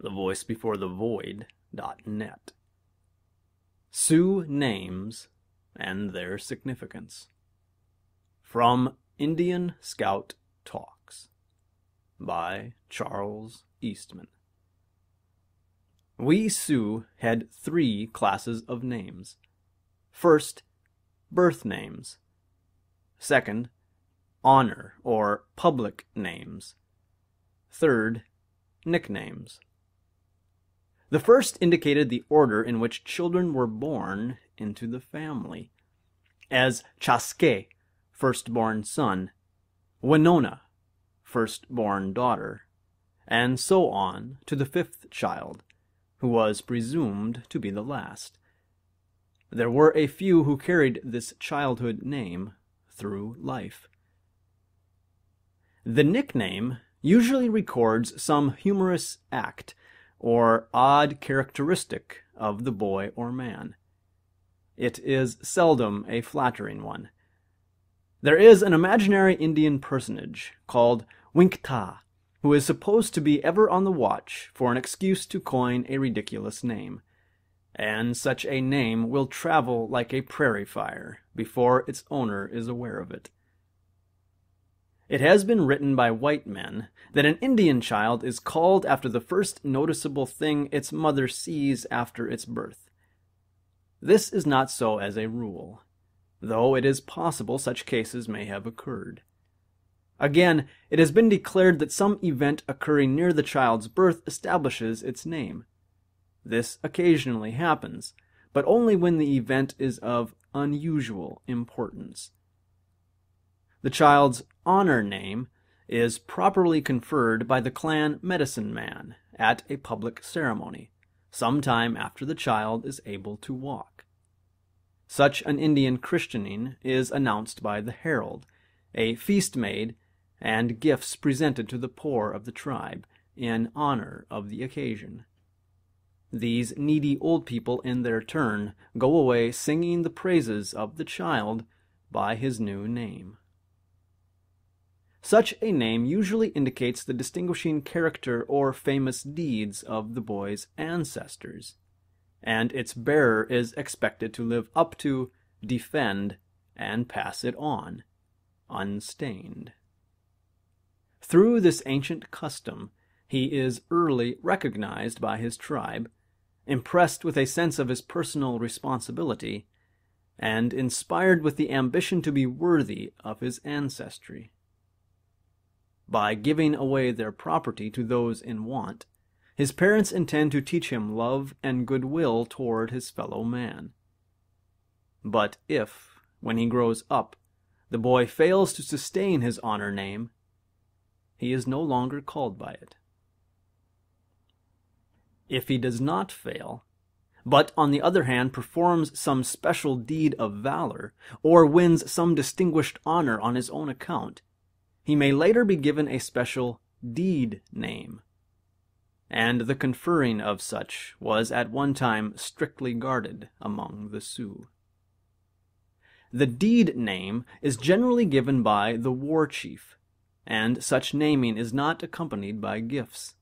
thevoicebeforethevoid.net. Sioux Names and Their Significance. From Indian Scout Talks by Charles Eastman. We Sioux had 3 classes of names. First, birth names. Second, honor or public names. Third, nicknames. The first indicated the order in which children were born into the family, as Chaske, firstborn son, Winona, firstborn daughter, and so on to the 5th child, who was presumed to be the last. There were a few who carried this childhood name through life. The nickname usually records some humorous act or odd characteristic of the boy or man. It is seldom a flattering one. There is an imaginary Indian personage called Winkta, who is supposed to be ever on the watch for an excuse to coin a ridiculous name, and such a name will travel like a prairie fire before its owner is aware of it. It has been written by white men that an Indian child is called after the first noticeable thing its mother sees after its birth. This is not so as a rule, though it is possible such cases may have occurred. Again, it has been declared that some event occurring near the child's birth establishes its name. This occasionally happens, but only when the event is of unusual importance. The child's honor name is properly conferred by the clan medicine man at a public ceremony, some time after the child is able to walk. Such an Indian christening is announced by the herald, a feast made, and gifts presented to the poor of the tribe in honor of the occasion. These needy old people in their turn go away singing the praises of the child by his new name. Such a name usually indicates the distinguishing character or famous deeds of the boy's ancestors, and its bearer is expected to live up to, defend, and pass it on, unstained. Through this ancient custom, he is early recognized by his tribe, impressed with a sense of his personal responsibility, and inspired with the ambition to be worthy of his ancestry. By giving away their property to those in want, his parents intend to teach him love and goodwill toward his fellow man. But if, when he grows up, the boy fails to sustain his honor name, he is no longer called by it. If he does not fail, but on the other hand performs some special deed of valor, or wins some distinguished honor on his own account, he may later be given a special deed name, and the conferring of such was at one time strictly guarded among the Sioux. The deed name is generally given by the war chief, and such naming is not accompanied by gifts.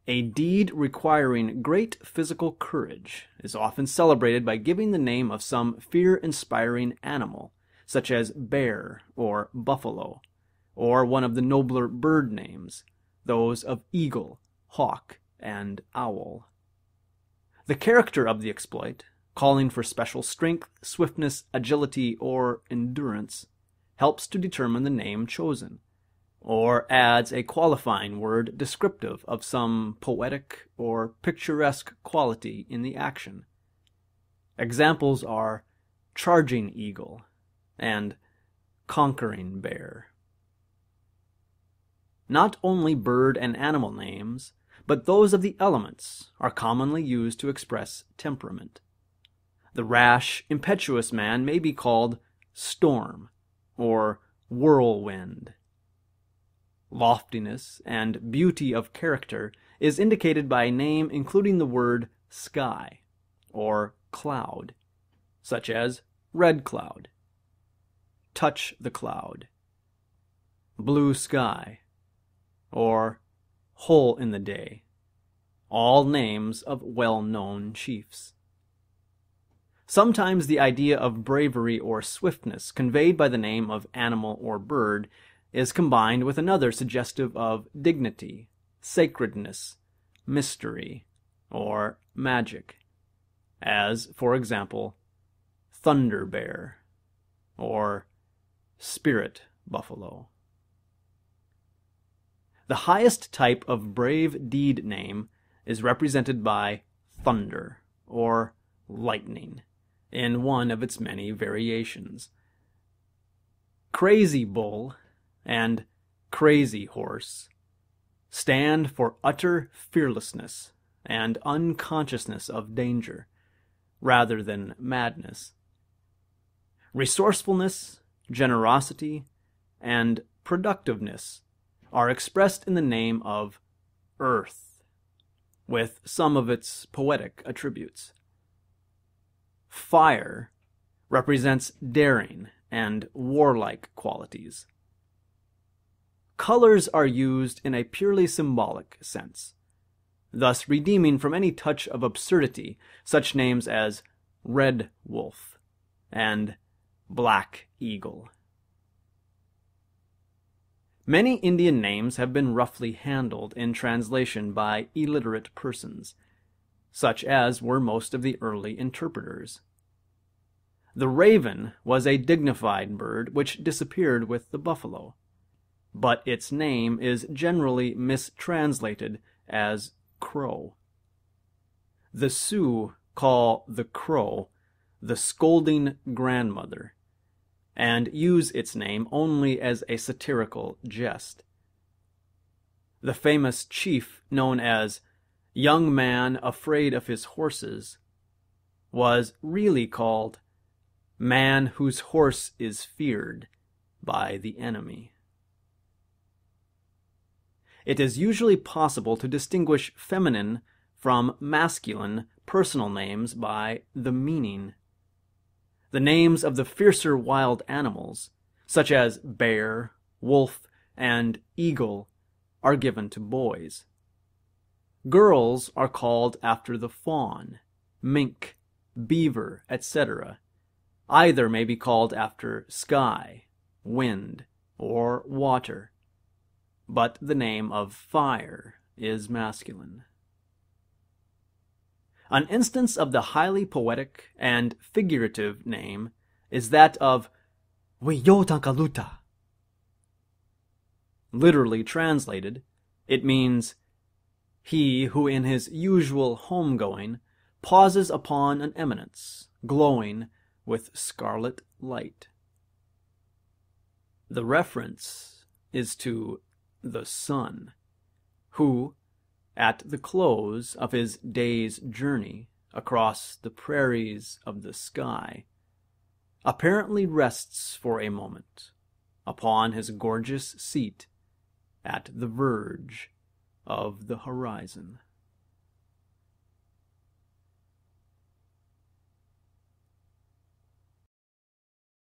A deed requiring great physical courage is often celebrated by giving the name of some fear-inspiring animal, such as bear or buffalo, or one of the nobler bird names, those of eagle, hawk, and owl. The character of the exploit, calling for special strength, swiftness, agility, or endurance, helps to determine the name chosen, or adds a qualifying word descriptive of some poetic or picturesque quality in the action. Examples are charging eagle and conquering bear. Not only bird and animal names, but those of the elements are commonly used to express temperament. The rash, impetuous man may be called storm or whirlwind. Loftiness and beauty of character is indicated by a name including the word sky or cloud, such as red cloud, touch the cloud, blue sky, or hole in the day, all names of well-known chiefs. Sometimes the idea of bravery or swiftness conveyed by the name of animal or bird is combined with another suggestive of dignity, sacredness, mystery, or magic, as, for example, Thunder Bear or Spirit Buffalo. The highest type of brave deed name is represented by thunder or lightning in one of its many variations. Crazy Bull and Crazy Horse stand for utter fearlessness and unconsciousness of danger, rather than madness. Resourcefulness, generosity, and productiveness are expressed in the name of Earth, with some of its poetic attributes. Fire represents daring and warlike qualities. Colors are used in a purely symbolic sense, thus redeeming from any touch of absurdity such names as Red Wolf and Black Eagle. Many Indian names have been roughly handled in translation by illiterate persons, such as were most of the early interpreters. The raven was a dignified bird which disappeared with the buffalo, but its name is generally mistranslated as crow. The Sioux call the crow the scolding grandmother, and use its name only as a satirical jest. The famous chief known as Young Man Afraid of His Horses was really called Man Whose Horse is Feared by the Enemy. It is usually possible to distinguish feminine from masculine personal names by the meaning. The names of the fiercer wild animals, such as bear, wolf, and eagle, are given to boys. Girls are called after the fawn, mink, beaver, etc. Either may be called after sky, wind, or water, but the name of fire is masculine. An instance of the highly poetic and figurative name is that of Wiyotankaluta. Literally translated, it means he who in his usual homegoing pauses upon an eminence glowing with scarlet light. The reference is to the sun, who, at the close of his day's journey across the prairies of the sky, apparently rests for a moment upon his gorgeous seat at the verge of the horizon.